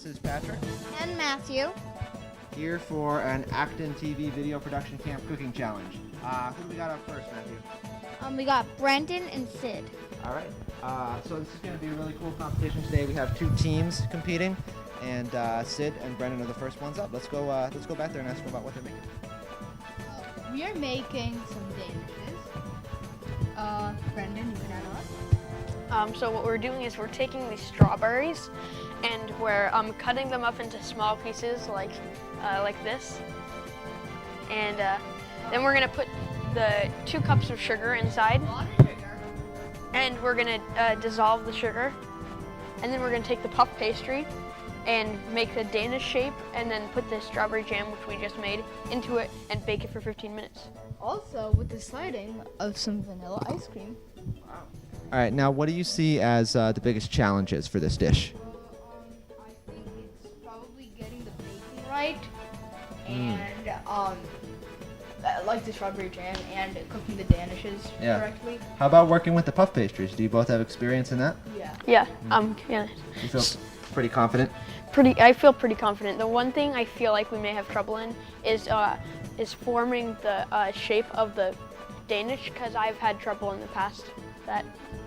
is Patrick, And Matthew. here for an ActonTV video production camp cooking challenge. Who do we got up first, Matthew? We got Brendan and Sid. All right. So this is going to be a really cool competition today. We have two teams competing, and Sid and Brendan are the first ones up. Let's go back there and ask them about what they're making. We are making some dishes. Brendan, you can add on. So what we're doing is we're taking these strawberries and we're cutting them up into small pieces like this. And then we're gonna put the 2 cups of sugar inside. And we're gonna dissolve the sugar. And then we're gonna take the puff pastry and make a Danish shape and then put the strawberry jam, which we just made, into it and bake it for 15 minutes. Also, with the sliding of some vanilla ice cream. All right. Now, what do you see as the biggest challenges for this dish? I think it's probably getting the baking right, and like the strawberry jam and cooking the danishes correctly. How about working with the puff pastries? Do you both have experience in that? Yeah. Yeah, You feel pretty confident? I feel pretty confident. The one thing I feel like we may have trouble in is forming the shape of the Danish, because I've had trouble in the past.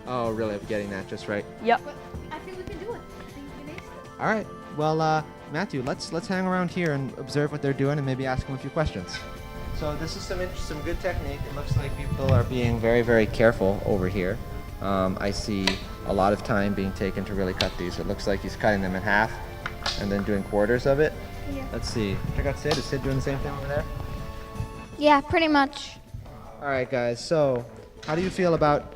Oh, really? Of getting that just right? Yep. But I think we can do it. I think we can ace it. All right. Well, Matthew, let's hang around here and observe what they're doing and maybe ask them a few questions. So this is some good technique. It looks like people are being very, very careful over here. I see a lot of time being taken to really cut these. It looks like he's cutting them in half and then doing quarters of it. Yeah. Let's see. Check out Sid. Is Sid doing the same thing over there? Yeah, pretty much. All right, guys. So how do you feel about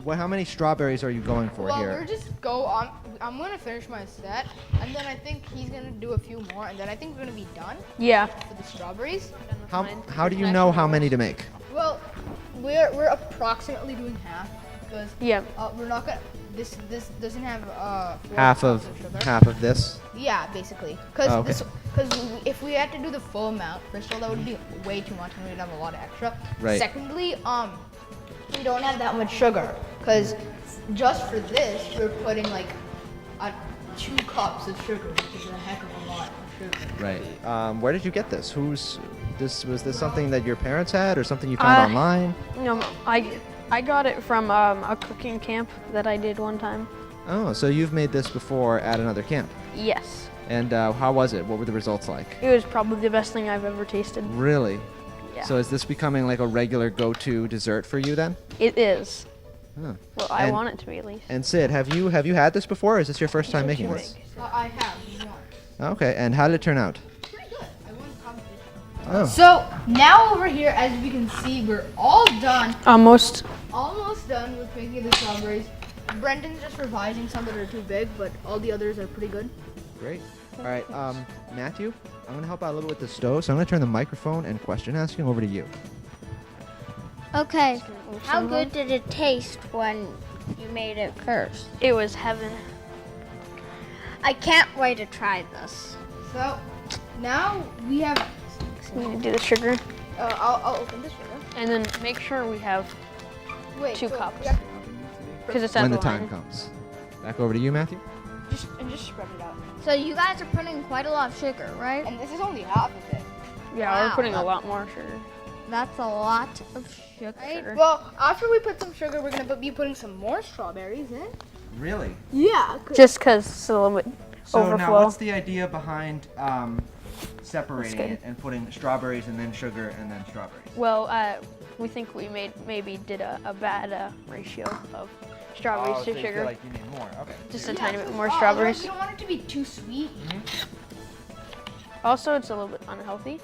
how many strawberries are you going for Well, here? we're just go on. I'm gonna finish my set, and then I think he's gonna do a few more, and then I think we're gonna be done Yeah. for the strawberries. How do you know how many to make? Well, we're approximately doing half because Yeah. we're not gonna. This doesn't have 4 Half cups of sugar. this. Yeah, basically. Because Oh, okay. if we had to do the full amount, first of all, that would be way too much, and we'd have a lot of extra. Right. Secondly, we don't have that much sugar, because just for this, we're putting like 2 cups of sugar, which is a heck of a lot of sugar. Right. Where did you get this? Was this something that your parents had or something you found online? No, I got it from a cooking camp that I did one time. Oh, so you've made this before at another camp. Yes. And how was it? What were the results like? It was probably the best thing I've ever tasted. Really? Yeah. So is this becoming like a regular go-to dessert for you then? It is. Huh. Well, I And- want it to be at least. And Sid, have you had this before or is this your first time making this? I have one. Okay, and how did it turn out? Pretty good. I won the competition. Oh. So now over here, as you can see, we're all done. Almost. Almost done with making the strawberries. Brendan's just revising some that are too big, but all the others are pretty good. Great. All right, Matthew, I'm going to help out a little with the stove, so I'm going to turn the microphone and question asking over to you. Okay. How good did it taste when you made it first? It was heaven. I can't wait to try this. So now we have. We need to do the sugar, I'll open this sugar. and then make sure we have Wait. 2 so cups, we have because it's at When the the time line. comes. Back over to you, Matthew. just spread it out. So you guys are putting quite a lot of sugar, right? And this is only half of it. Yeah, Wow. we're putting a lot more sugar. That's a lot of sugar. Well, after we put some sugar, we're gonna be putting some more strawberries in. Really? Yeah. Just because it's a little bit So overflow. now what's the idea behind separating good. it and putting strawberries and then sugar and then strawberries? Well, we think we maybe did a bad ratio of strawberries so to you sugar. feel like you need more. Okay. Just a tiny bit more We strawberries. don't want it to be too sweet. Also, it's a little bit unhealthy.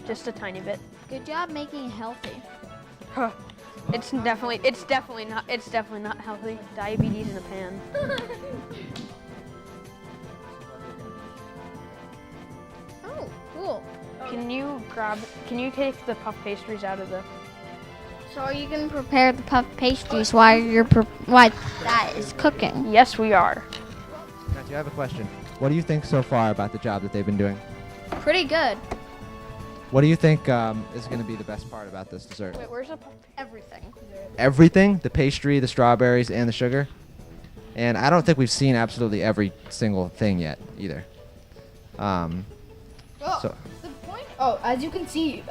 Just a tiny bit. Good job making it healthy. It's definitely not healthy. Diabetes in a pan. Oh, cool. Can you take the puff pastries out of the? So are you gonna prepare the puff pastries while that is cooking? Yes, we are. Matthew, I have a question. What do you think so far about the job that they've been doing? Pretty good. What do you think is going to be the best part about this dessert? Wait, where's the puff? Everything. Everything? The pastry, the strawberries, and the sugar? And I don't think we've seen absolutely every single thing yet either. Well, So- the point. Oh, as you can see,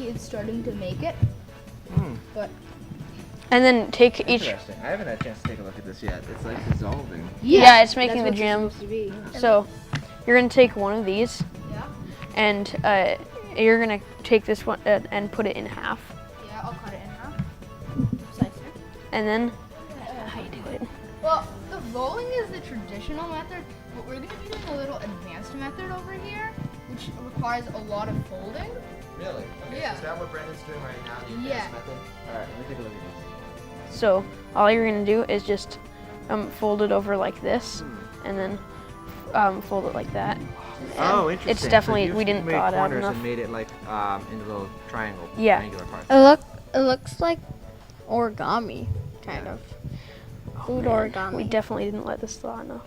it's starting to make it. But And then take each. Interesting. I haven't had a chance to take a look at this yet. It's like dissolving. Yeah, it's making the that's what jam. it's supposed to be. So you're gonna take one of these, Yeah. and you're gonna take this one and put it in half, Yeah, I'll cut it in half. Precisely. and then how you do it. Well, the rolling is the traditional method, but we're going to be doing a little advanced method over here, which requires a lot of folding. Really? Okay, Yeah. so is that what Brendan's doing right now? The Yeah. advanced method? All right, let me take a look at this. So all you're gonna do is just fold it over like this, and then fold it like that. Oh, interesting. It's definitely- So we you didn't made thaw it out corners enough. and made it like into little triangle, Yeah. triangular parts. It looks like origami, kind Yeah. of. Food We origami. definitely didn't let this thaw enough.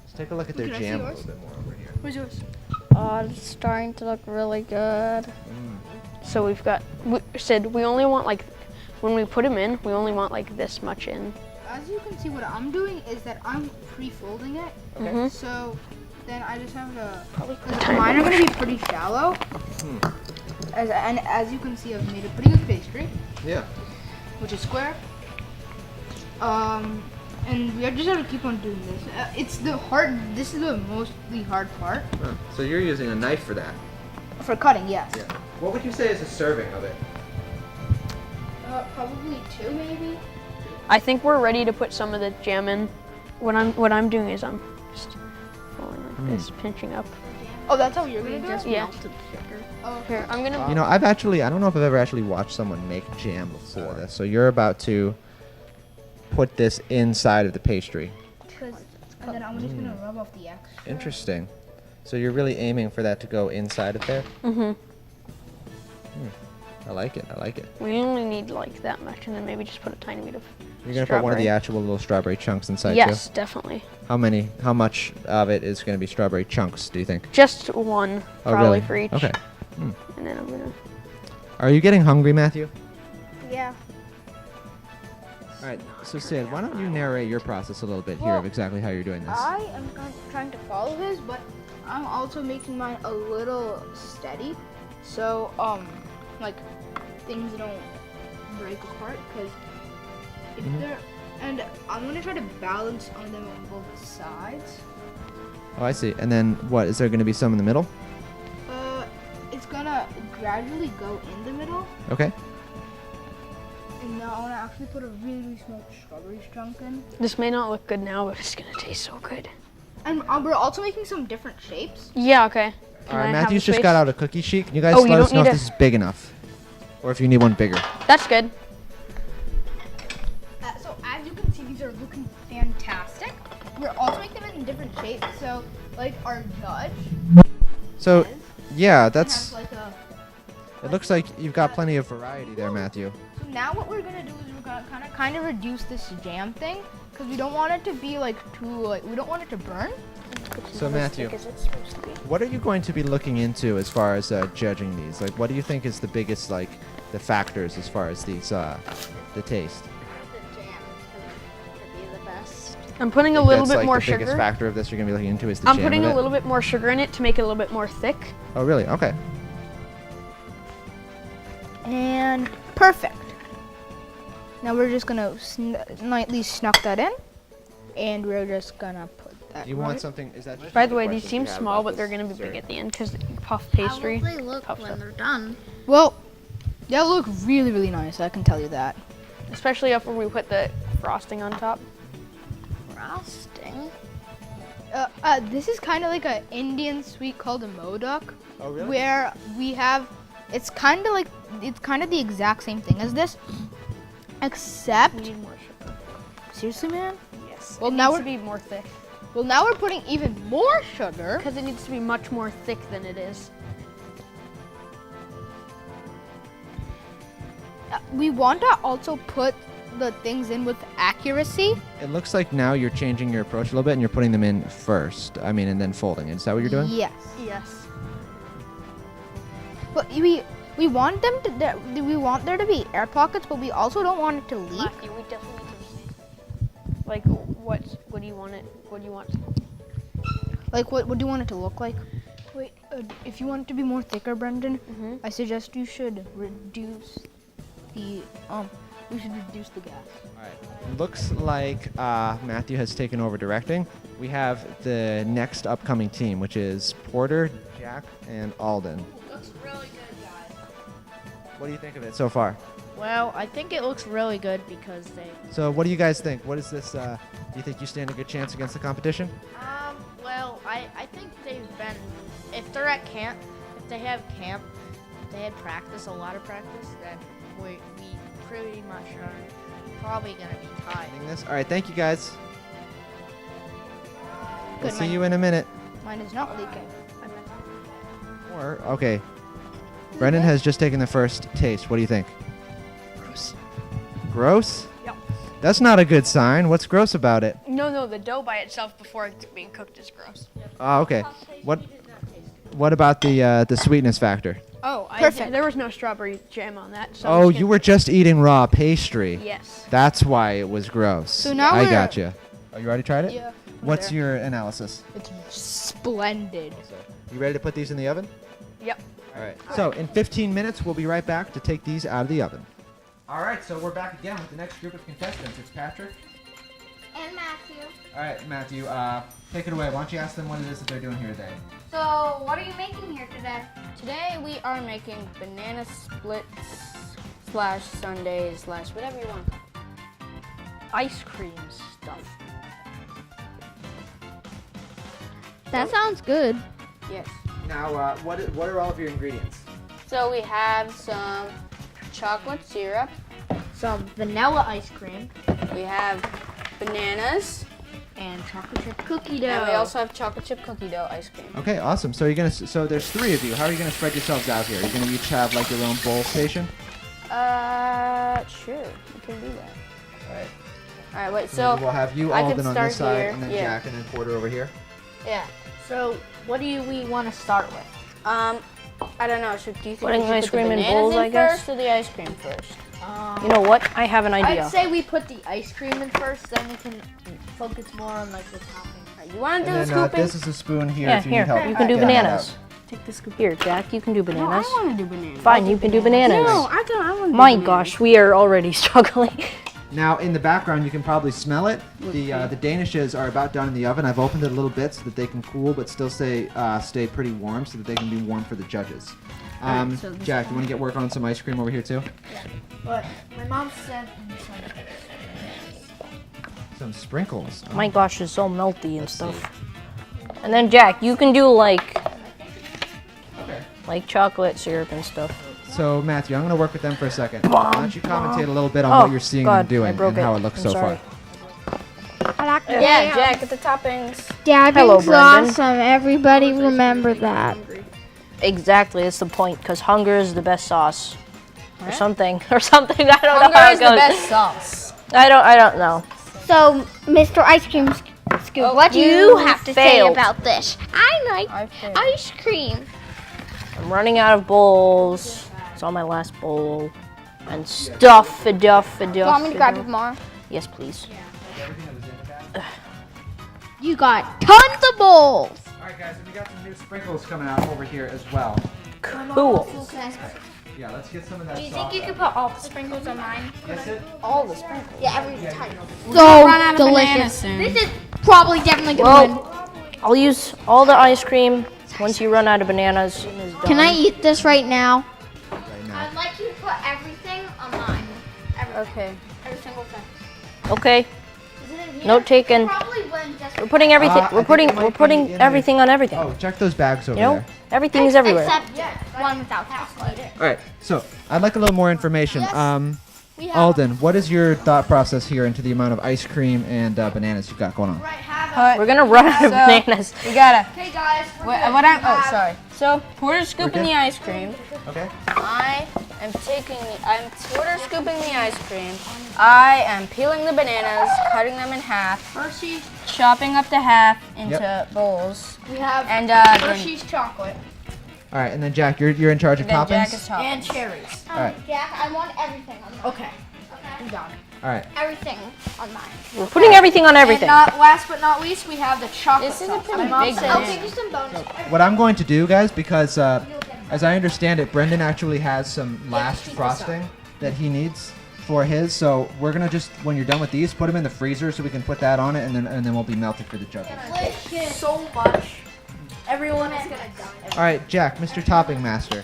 Let's take a look at their Can I see jam a yours? little bit more over here. Where's yours? Oh, it's starting to look really good. So we said we only want like, when we put them in, we only want like this much in. As you can see, what I'm doing is that I'm pre-folding it. Mhm. So then I just have to. Probably put a Because tiny mine bit are more going to be pretty shallow. And as you can see, I've made a pretty good pastry, Yeah. which is square. And we just have to keep on doing this. This is the mostly hard part. Huh. So you're using a knife for that? For cutting, yes. Yeah. What would you say is a serving of it? Probably 2 maybe. I think we're ready to put some of the jam in. What I'm doing is I'm just going like this, pinching up. Oh, that's how you're going to do it? Yeah. Oh, Here, I'm gonna. You know, I don't know if I've ever actually watched someone make jam before this. So you're about to put this inside of the pastry. And then I'm just going to rub off the extra. Interesting. So you're really aiming for that to go inside of there? Mhm. I like it. I like it. We only need like that much, and then maybe just put a tiny bit of. You're gonna put one of the strawberry. actual little strawberry chunks inside Yes, too? definitely. How much of it is gonna be strawberry chunks, do you think? Just one, Oh, probably really? for each. Okay. And then I'm gonna. Are you getting hungry, Matthew? Yeah. All right. So Sid, why don't you narrate your process a little bit here Well, of exactly how you're doing this? I am trying to follow his, but I'm also making mine a little steady. So, like, things don't break apart, because if they're, and I'm going to try to balance on them on both sides. Oh, I see. And then what? Is there gonna be some in the middle? It's going to gradually go in the middle, Okay. and now I want to actually put a really, really small strawberry chunk in. This may not look good now, but it's gonna taste so good. And we're also making some different shapes. Yeah. Okay. All right. Matthew's just got out a cookie sheet. Can you guys Oh, you let us don't know if need this is big enough, or if you need one bigger? That's good. So as you can see, these are looking fantastic. We're also making them in different shapes. So like our judge So, has, yeah, has that's. like a. It looks like you've got plenty of variety there, Matthew. So now what we're gonna do is we're gonna kind of reduce this jam thing because we don't want it to be like we don't want it to burn. So Matthew, As it's supposed to be. what are you going to be looking into as far as judging these? Like, what do you think is the biggest, like, the factors as far as these, the taste? The jam is gonna be the best. I'm putting a Think little that's, bit like, more the biggest sugar. factor of this you're gonna be looking into is the I'm jam putting of a it? little bit more sugar in it to make it a little bit more thick. Oh, really? Okay. And perfect. Now we're just gonna lightly snuck that in, and we're just gonna put that. You right- want something? Is that? Just By one the of way, these questions seem we have small, about but they're this gonna be big dessert? at the end because puff pastry. How will they look puff when stuff. they're done? Well, they'll look really, really nice. I can tell you that. Especially after we put the frosting on top. Frosting. This is kind of like an Indian sweet called a modak, Oh, really? where we have. It's kind of the exact same thing as this, except. We need more sugar. Seriously, man. Yes. Well, It now needs we're to be more thick now we're putting even more sugar. because it needs to be much more thick than it is. We want to also put the things in with accuracy. It looks like now you're changing your approach a little bit and you're putting them in first. I mean, and then folding. Is that what you're doing? Yes. Yes. But we want them to we want there to be air pockets, but we also don't want it to leak. Matthew, we definitely need to. Like what do you want it? What do you want? Like what do you want it to look like? Wait, if you want it to be more thicker, Brendan, I suggest you should reduce the gas. Alright, looks like Matthew has taken over directing. We have the next upcoming team, which is Porter, Jack, and Alden. Looks really good, guys. What do you think of it so far? Well, I think it looks really good because they. So what do you guys think? What is this, do you think you stand a good chance against the competition? Well, I think they've been. If they're at camp, if they have camp, if they had practice, a lot of practice, then we pretty much are probably gonna be tied. Alright, thank you guys. We'll Good, see you in a minute. Mine is not leaking. Or, okay. Brendan has just taken the first taste. What do you think? Gross. Gross? Yep. That's not a good sign. What's gross about it? No, the dough by itself before it's being cooked is gross. Oh, okay. What about the sweetness factor? Oh, Perfect. There was no strawberry jam on that. So Oh, you were just eating raw pastry. Yes. That's why it was gross. So now I we're- gotcha. Oh, you already tried it? Yeah. What's your analysis? It's splendid. You ready to put these in the oven? Yep. All right. So in 15 minutes, we'll be right back to take these out of the oven. All right. So we're back again with the next group of contestants. It's Patrick. And Matthew. All right, Matthew. Take it away. Why don't you ask them what it is that they're doing here today? So, what are you making here today? Today we are making banana splits / sundaes / whatever you want. Ice cream stuff. That sounds good. Yes. Now, what are all of your ingredients? So we have some chocolate syrup. Some vanilla ice cream We have bananas. and chocolate chip cookie dough. And we also have chocolate chip cookie dough ice cream. Okay, awesome. So you're gonna. So there's 3 of you. How are you gonna spread yourselves out here? Are you gonna each have like your own bowl station? Sure. We can do that. All right. All right, wait. So we'll have you, I can Alden, on this start side, here. and then Yeah. Jack, and then Porter over here. yeah. So, what do we want to start with? I don't know. So do you think Putting we should ice put the cream in bananas bowls, I guess? first or the ice cream first? You know what? I have an idea. I'd say we put the ice cream in first, then we can focus more on like the topping. You want to do the And then scooping? this is a spoon here Yeah, if you here. need help. You can do getting that bananas. out. Take the scoop. Here, Jack. You can do No, I bananas. want to do bananas. Fine, you can do bananas. No, I don't. I want to do My bananas. gosh, we are already struggling. Now, in the background, you can probably smell it. The danishes are about done in the oven. I've opened it a little bit so that they can cool, but still stay pretty warm, so that they can be warm for the judges. Jack, you want to get work on some ice cream over here too? But my mom sent me Some sprinkles. Oh. My gosh, it's so melty and stuff. And then Jack, you can do like chocolate syrup and stuff. So Matthew, I'm going to work with them for a second. Mom, Why don't you commentate a little bit on Oh, what you're seeing God, them doing I broke and how it. it looks I'm so sorry. far? Yeah, Jack, at the toppings. Dabbing's Hello, Brendan. awesome. Everybody remember that. Exactly, it's the point, because hunger is the best sauce. Or something. Or something. I don't know Hunger how is it the goes. best sauce. I don't know. So, Mr. Ice Cream Scoop, what do you you have to say failed. about this? I like failed. ice cream. I'm running out of bowls. It's on my last bowl. And stuff. Do you want me to grab you more? Yes, please. You got tons of bowls. All right, guys, and we got some new sprinkles coming out over here as well. Cool. Yeah, let's get some of that Do you sauce think you out. could put all the sprinkles on mine? Yes, it? All the sprinkles. Yeah, every time. run out So of bananas delicious. soon. This is probably definitely gonna win. Well, I'll use all the ice cream once you run out of bananas. Can I eat this right now? Right now. I'd like you to put everything on mine. Okay. Every single thing. Okay. Is it in here? Note taken. Probably win just We're putting everything. I We're think putting. it might We're be putting in everything on everything. Oh, check those bags over You know, there. everything's everywhere. Except one without chocolate. All right, so I'd like a little more information. Alden, what is your thought process here into the amount of ice cream and bananas you've got going on? We're gonna run out of bananas. We gotta. Hey guys, Sorry. So Porter's scooping good? the ice cream. Okay. I'm Porter scooping the ice cream. I am peeling the bananas, cutting them in half, Hershey's, chopping up the half into Yep. bowls, we have and Hershey's chocolate All right, and then Jack, you're in charge of then toppings. Jack is topping. and cherries. All right. Jack, I want everything on mine. Okay, we got it. All right. Everything on mine. We're putting everything on everything. And last but not least, we have the chocolate This is a sauce. pretty My mom big said- I'll banana. give you some bonus. What I'm going to do, guys, because as I understand it, Brendan actually has some last frosting that he needs for his. So we're gonna just, when you're done with these, put them in the freezer so we can put that on it, and then we'll be melted for the judges. so much. Everyone is gonna die. All right, Jack, Mr. Topping Master,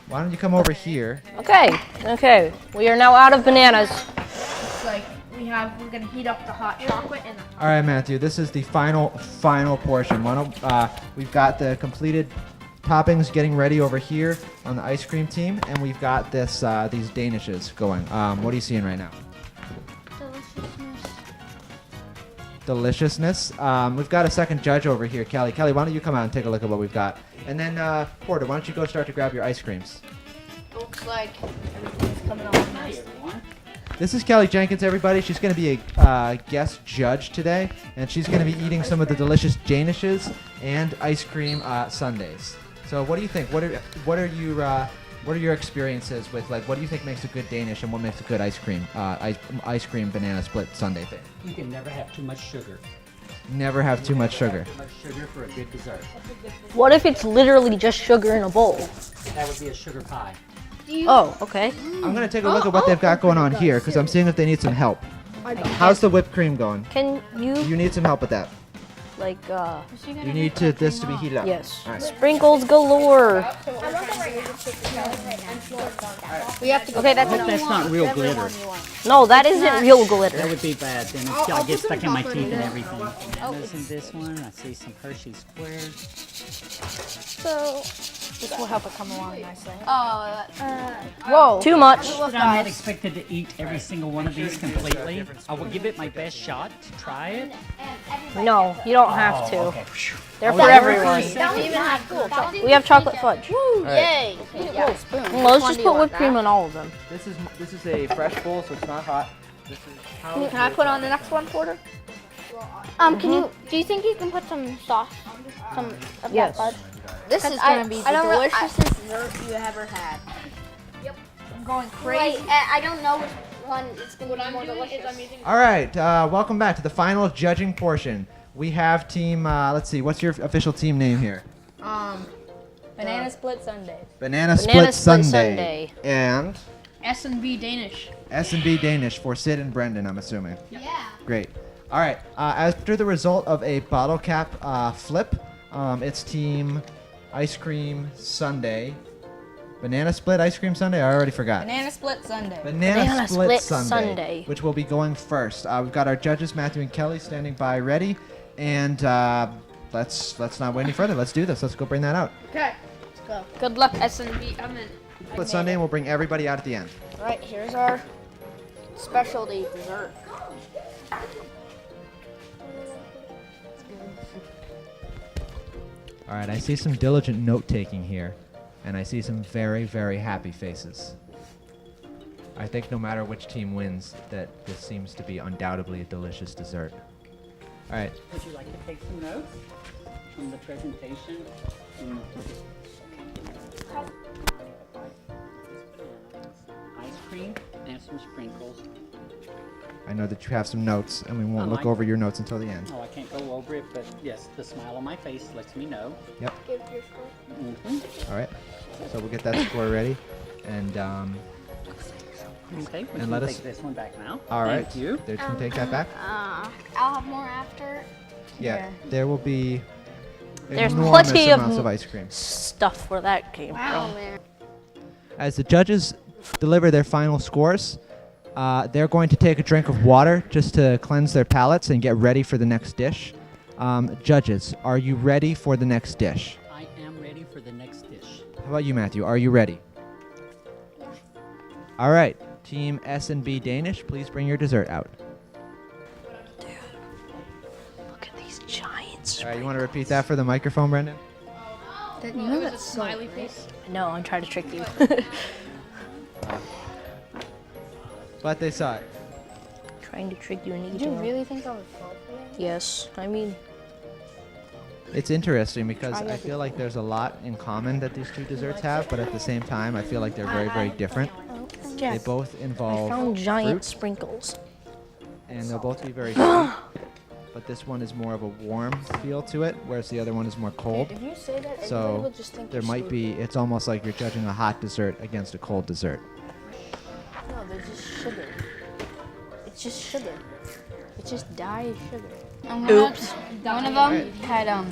why don't you come over here? Okay. We are now out of bananas. It's like we're gonna heat up the hot chocolate and All right, Matthew, this is the final portion. Why don't, we've got the completed toppings getting ready over here on the ice cream team, and we've got this these danishes going. What are you seeing right now? Deliciousness. We've got a second judge over here, Kelly. Kelly, why don't you come out and take a look at what we've got? And then Porter, why don't you go start to grab your ice creams? looks like everything's coming along nice. This is Kelly Jenkins, everybody. She's going to be a guest judge today, and she's going to be eating some of the delicious danishes and ice cream sundaes. So, what do you think? What are your experiences with, like, what do you think makes a good Danish and what makes a good ice cream banana split sundae thing? You can never have too much sugar. Never have too much sugar. Too much sugar for a good dessert. What if it's literally just sugar in a bowl? That would be a sugar pie. Oh, okay. I'm going to take a look at what they've got going on here because I'm seeing if they need some help. How's the whipped cream going? Can You need some help with that. like, You need this to be heated up. yes. All right. Sprinkles galore. We have to go. Okay, that's Hope that's not real glitter. No, that isn't real That glitter. would be bad. Then I get stuck in my teeth and everything. Bananas in this one. I see some Hershey squares. So this will help it come along nicely. Whoa. Too much. But I'm not expected to eat every single one of these completely. I will give it my best shot to try it. No, you don't have to. Okay. They're for everyone. Don't We have chocolate fudge. Yay! Yeah, spoon. Well, let's just put whipped cream on all of them. This is a fresh bowl, so it's not hot. This is how Can I put on the next one, Porter? Do you think you can put some sauce, some of Yes. that fudge? This is I- gonna be I the don't really- deliciousest dessert you ever had. Yep. I'm going crazy. Wait, I don't know which one is going to be more delicious. All right, welcome back to the final judging portion. We have team, let's see, what's your official team name here? Banana split sundae. Banana Banana Split Split Sundae. Sundae. And S&B Danish. S&B Danish for Sid and Brendan, I'm assuming. Yeah. Great. All right, after the result of a bottle cap flip, it's team Ice Cream Sundae. Banana Split Ice Cream Sundae? I already forgot. Banana split sundae. Banana Split Sundae, Sundae. which will be going first. We've got our judges, Matthew and Kelly, standing by ready. And let's not wait any further. Let's do this. Let's go bring that out. Okay. Good luck, S&B. I'm in. Split Sundae, and we'll bring everybody out at the end. All right, here's our specialty dessert. All right, I see some diligent note-taking here, and I see some very, very happy faces. I think no matter which team wins, that this seems to be undoubtedly a delicious dessert. All right, Would you like to take some notes from the presentation? Ice cream and some sprinkles. I know that you have some notes, and we won't Oh, look over your notes until the end. Oh, I can't go over it, but yes, the smile on my face lets me know. Yep. Mm-hmm. All right, so we'll get that score ready, and Okay, we And can let take us- this one back now. all right. Thank you. There, can take that back. I'll have more after. Yeah, there will be There's enormous plenty of amounts of ice cream. Stuff where that came from. man. As the judges deliver their final scores, they're going to take a drink of water just to cleanse their palates and get ready for the next dish. Judges, are you ready for the next dish? I am ready for the next dish. How about you, Matthew? Are you ready? All right, Team S&B Danish, please bring your dessert out. Look at these giants. All right, you want to repeat that for the microphone, Brendan? You know that's smiley face. No, I'm trying to trick you. But they saw it. Trying to trick you into Do you eating them. really think I would fall for that? Yes, I mean, It's interesting because I feel like there's a lot in common that these two desserts have, but at the same time, I feel like they're very, very different. They both I involve found giant fruit. sprinkles. and they'll both be very sweet. But this one is more of a warm feel to it, whereas the other one is more cold. If you say that, everybody So will just think there you're might be, it's almost like you're judging a hot dessert against a cold dessert. stupid. No, they're just sugar. It's just sugar. It's just dyed sugar. Oops. One of them had All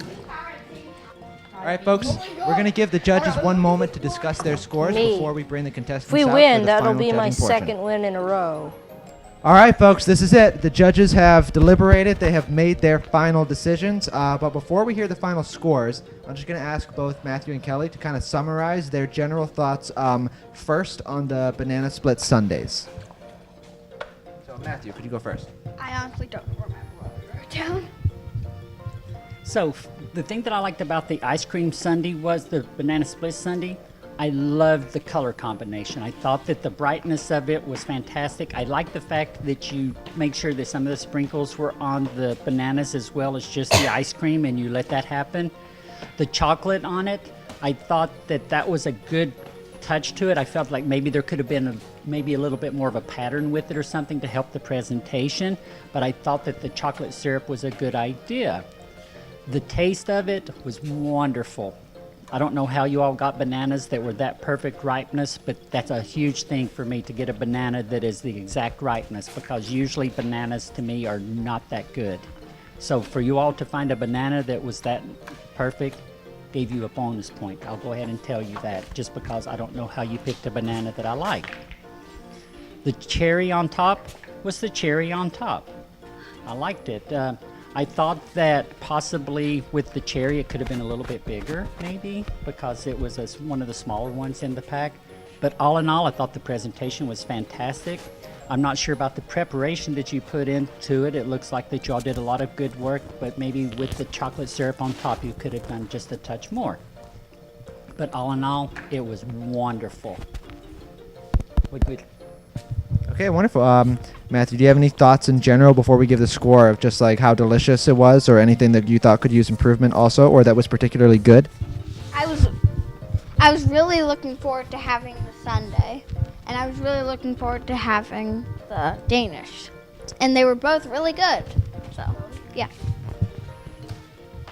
right, folks, we're going to give the judges 1 moment to discuss their scores Me. before we bring the contestants If we out for win, the that'll final be my judging portion. second win in a row. All right, folks, this is it. The judges have deliberated. They have made their final decisions. But before we hear the final scores, I'm just going to ask both Matthew and Kelly to kind of summarize their general thoughts first on the banana split sundaes. So, Matthew, could you go first? I honestly don't remember what we wrote down. So the thing that I liked about the ice cream sundae was the banana split sundae. I loved the color combination. I thought that the brightness of it was fantastic. I liked the fact that you make sure that some of the sprinkles were on the bananas as well as just the ice cream, and you let that happen. The chocolate on it, I thought that that was a good touch to it. I felt like maybe there could have been maybe a little bit more of a pattern with it or something to help the presentation, but I thought that the chocolate syrup was a good idea. The taste of it was wonderful. I don't know how you all got bananas that were that perfect ripeness, but that's a huge thing for me to get a banana that is the exact ripeness, because usually bananas to me are not that good. So for you all to find a banana that was that perfect, gave you a bonus point. I'll go ahead and tell you that, just because I don't know how you picked a banana that I like. The cherry on top was the cherry on top. I liked it. I thought that possibly with the cherry it could have been a little bit bigger, maybe, because it was one of the smaller ones in the pack. But all in all, I thought the presentation was fantastic. I'm not sure about the preparation that you put into it. It looks like that y'all did a lot of good work, but maybe with the chocolate syrup on top, you could have done just a touch more. But all in all, it was wonderful. Okay, wonderful. Matthew, do you have any thoughts in general before we give the score of just like how delicious it was, or anything that you thought could use improvement also, or that was particularly good? I was really looking forward to having the sundae, and I was really looking forward to having the Danish, and they were both really good. So, yeah.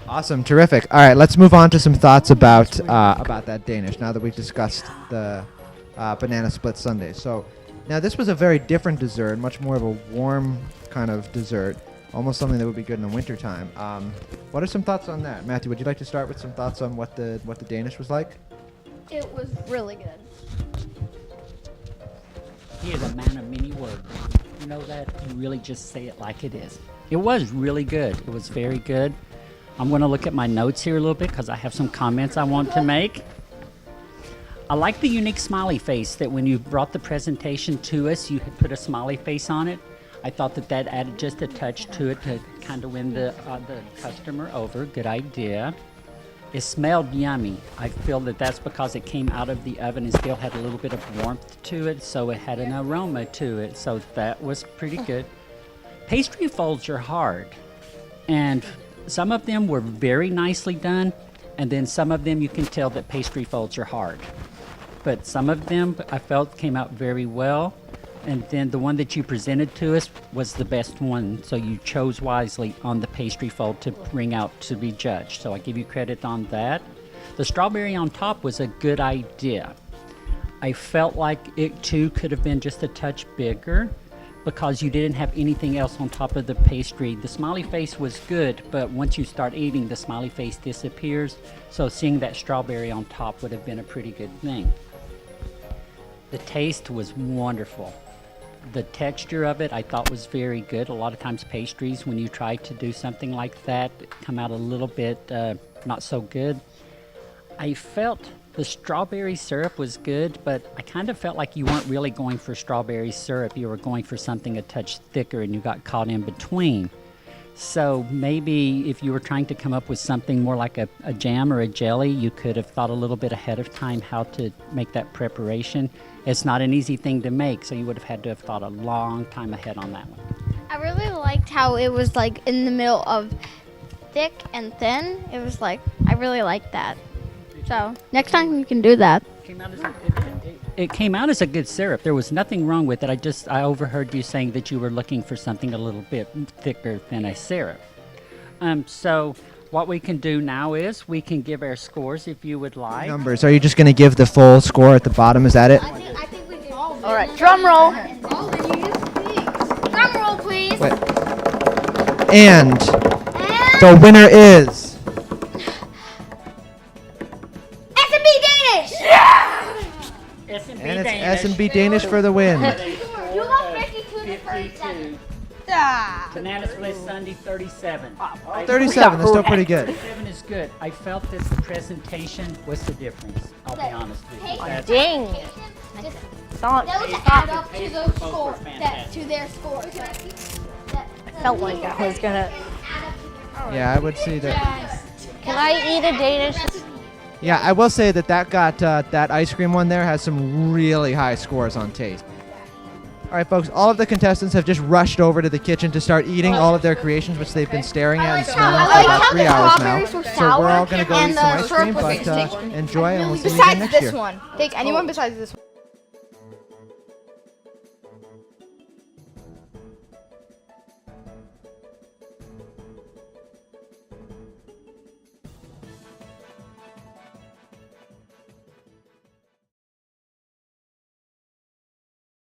Awesome, terrific. All right, let's move on to some thoughts about that Danish. Now that we've discussed the banana split sundae. So, now this was a very different dessert, much more of a warm kind of dessert, almost something that would be good in the wintertime. What are some thoughts on that, Matthew? Would you like to start with some thoughts on what the Danish was like? It was really good. He is a man of many words. You know that? You really just say it like it is. It was really good. It was very good. I'm going to look at my notes here a little bit because I have some comments I want to make. I like the unique smiley face that when you brought the presentation to us, you had put a smiley face on it. I thought that that added just a touch to it to kind of win the customer over. Good idea. It smelled yummy. I feel that that's because it came out of the oven and still had a little bit of warmth to it, so it had an aroma to it. So that was pretty good. Pastry folds are hard, and some of them were very nicely done, and then some of them you can tell that pastry folds are hard. But some of them I felt came out very well, and then the one that you presented to us was the best one, so you chose wisely on the pastry fold to bring out to be judged. So I give you credit on that. The strawberry on top was a good idea. I felt like it too could have been just a touch bigger because you didn't have anything else on top of the pastry. The smiley face was good, but once you start eating, the smiley face disappears. So seeing that strawberry on top would have been a pretty good thing. The taste was wonderful. The texture of it I thought was very good. A lot of times pastries, when you try to do something like that, come out a little bit not so good. I felt the strawberry syrup was good, but I kind of felt like you weren't really going for strawberry syrup. You were going for something a touch thicker and you got caught in between. So maybe if you were trying to come up with something more like a jam or a jelly, you could have thought a little bit ahead of time how to make that preparation. It's not an easy thing to make, so you would have had to have thought a long time ahead on that one. I really liked how it was like in the middle of thick and thin. It was like, I really liked that. So next time you can do that. Came out as it came out as a good syrup. There was nothing wrong with it. I overheard you saying that you were looking for something a little bit thicker than a syrup. So what we can do now is we can give our scores if you would like. Numbers. Are you just going to give the full score at the bottom? Is that it? I think we do. All right, drum roll. Drum roll, please. Wait. And the winner is S&B Danish. and it's S&B Danish for the win. You got 52 to 37. Banana Split Sunday 37. 37. That's still pretty good. 37 is good. I felt that the presentation was the difference. I'll be honest with you. That's- Dang. Just Thought, those add up to Pace those both were scores, fantastic. to their scores. felt like I was gonna. Yeah, I would say that. Can I eat a Danish? Yeah, I will say that got that ice cream one there has some really high scores on taste. All right, folks, all of the contestants have just rushed over to the kitchen to start eating all of their creations, which they've been staring at and smelling for about 3 hours now. So we're all going to go eat some ice cream, but enjoy, and we'll see you again Besides next this year. one. Take anyone besides this one.